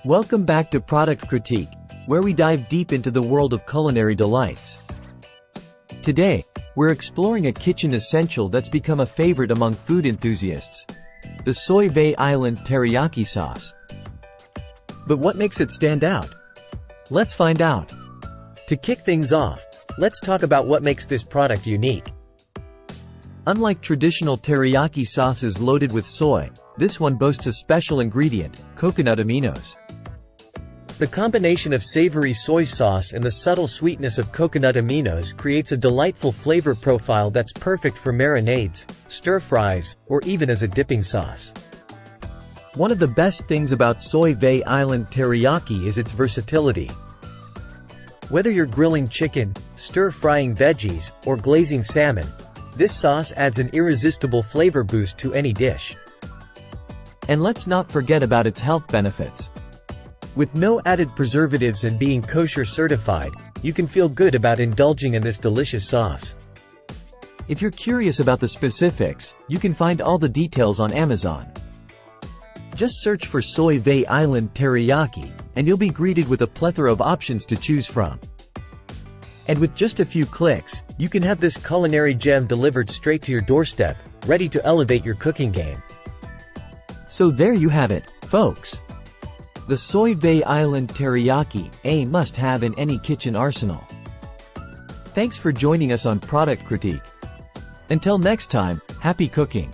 Welcome back to Product Critique, where we dive deep into the world of culinary delights. Today, we're exploring a kitchen essential that's become a favorite among food enthusiasts: the Soy Vay Island Teriyaki sauce. But what makes it stand out? Let's find out. To kick things off, let's talk about what makes this product unique. Unlike traditional teriyaki sauces loaded with soy, this one boasts a special ingredient: coconut aminos. The combination of savory soy sauce and the subtle sweetness of coconut aminos creates a delightful flavor profile that's perfect for marinades, stir-fries, or even as a dipping sauce. One of the best things about Soy Vay Island Teriyaki is its versatility. Whether you're grilling chicken, stir-frying veggies, or glazing salmon, this sauce adds an irresistible flavor boost to any dish. And let's not forget about its health benefits. With no added preservatives and being kosher certified, you can feel good about indulging in this delicious sauce. If you're curious about the specifics, you can find all the details on Amazon. Just search for Soy Vay Island Teriyaki, and you'll be greeted with a plethora of options to choose from. And with just a few clicks, you can have this culinary gem delivered straight to your doorstep, ready to elevate your cooking game. So there you have it, folks. The Soy Vay Island Teriyaki, a must-have in any kitchen arsenal. Thanks for joining us on Product Critique. Until next time, happy cooking!